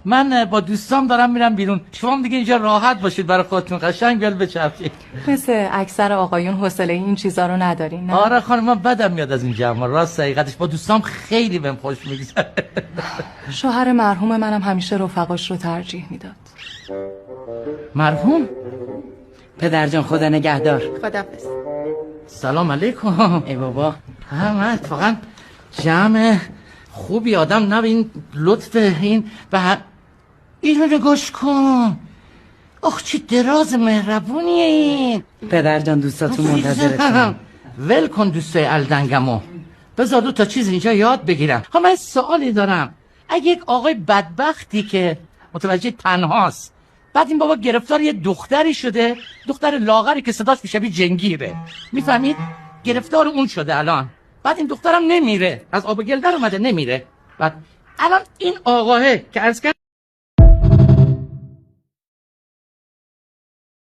من با دوستام دارم میرم بیرون. شما هم دیگه اینجا راحت باشید برای خودتون، قشنگ گل بچرخید. مثل اکثر آقایون حوصله این چیزا رو ندارین نه؟ آره خانم، من بدم میاد از این جمع، راست حقیقتش با دوستام خیلی بهم خوش میگذره. شوهر مرحوم منم همیشه رفقاش رو ترجیح میداد. مرحوم؟ پدر جان خدا نگهدار. خدافظ. سلام علیکم. ای بابا من اتفاقا جمع خوبی آدم نبین، لطف این به اینو نگاش کن. آخ چی دراز مهربونیه این. پدر جان دوستاتون منتظرتون. ول کن دوستای الدنگمو، بذار 2 تا چیز اینجا یاد بگیرم. من سوالی دارم. اگه یک آقای بدبختی که متوجه تنهاست، بعد این بابا گرفتار یه دختری شده، دختر لاغری که صداش میشه جنگیره، میفهمید؟ گرفتار اون شده الان. بعد این دخترم نمیره، از آب گل در اومده نمیره. بعد الان این آقاه که عرض کرد